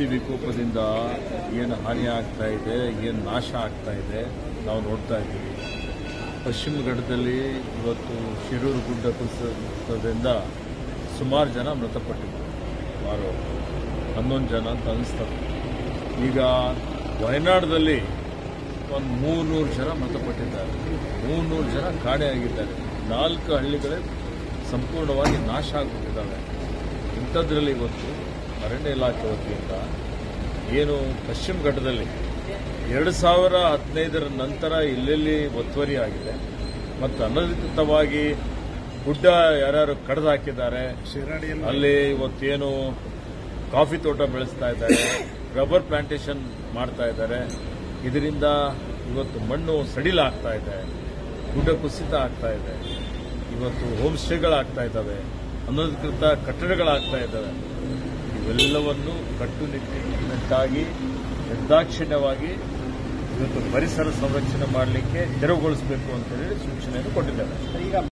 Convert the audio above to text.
ಪ್ರಕೃತಿ ವಿಕೋಪದಿಂದ ಏನು ಹಾನಿ ಆಗ್ತಾ ಇದೆ, ಏನು ನಾಶ ಆಗ್ತಾ ಇದೆ ನಾವು ನೋಡ್ತಾ ಇದ್ದೀವಿ. ಪಶ್ಚಿಮ ಘಟ್ಟದಲ್ಲಿ ಇವತ್ತು ಶಿರೂರು ಗುಡ್ಡ ಕುಸಿತದಿಂದ ಸುಮಾರು ಜನ ಮೃತಪಟ್ಟಿದ್ದಾರೆ. ಸುಮಾರು 11 ಜನ ಅಂತ ಅನಿಸ್ತದೆ. ಈಗ ವಯನಾಡದಲ್ಲಿ ಒಂದು 300 ಜನ ಮೃತಪಟ್ಟಿದ್ದಾರೆ. 300 ಜನ ಕಾಣೆಯಾಗಿದ್ದಾರೆ. 4 ಹಳ್ಳಿಗಳೇ ಸಂಪೂರ್ಣವಾಗಿ ನಾಶ ಆಗಿಬಿಟ್ಟಿದ್ದಾವೆ. ಇಂಥದ್ರಲ್ಲಿ ಇವತ್ತು ಅರಣ್ಯ ಇಲಾಖೆ ವತಿಯಿಂದ ಏನು ಪಶ್ಚಿಮ ಘಟ್ಟದಲ್ಲಿ 2015 ನಂತರ ಎಲ್ಲೆಲ್ಲಿ ಒತ್ತುವರಿ ಆಗಿದೆ ಮತ್ತು ಅನಧಿಕೃತವಾಗಿ ಗುಡ್ಡ ಯಾರ್ಯಾರು ಕಡ್ದು ಹಾಕಿದ್ದಾರೆ, ಅಲ್ಲಿ ಇವತ್ತೇನು ಕಾಫಿ ತೋಟ ಬೆಳೆಸ್ತಾ ಇದ್ದಾರೆ, ರಬ್ಬರ್ ಪ್ಲಾಂಟೇಶನ್ ಮಾಡ್ತಾ ಇದ್ದಾರೆ. ಇದರಿಂದ ಇವತ್ತು ಮಣ್ಣು ಸಡಿಲಾಗ್ತಾ ಇದೆ, ಗುಡ್ಡ ಕುಸಿತ ಆಗ್ತಾ ಇದೆ. ಇವತ್ತು ಹೋಮ್ ಸ್ಟೇಗಳಾಗ್ತಾ ಇದ್ದಾವೆ, ಅನಧಿಕೃತ ಕಟ್ಟಡಗಳಾಗ್ತಾ ಇದ್ದಾವೆ. ಇವೆಲ್ಲವನ್ನು ಕಟ್ಟುನಿಟ್ಟಾಗಿ ನಿರ್ದಾಕ್ಷಿಣ್ಯವಾಗಿ ಇವತ್ತು ಪರಿಸರ ಸಂರಕ್ಷಣೆ ಮಾಡಲಿಕ್ಕೆ ತೆರವುಗೊಳಿಸಬೇಕು ಅಂತ ಹೇಳಿ ಸೂಚನೆಯನ್ನು ಕೊಟ್ಟಿದ್ದಾರೆ.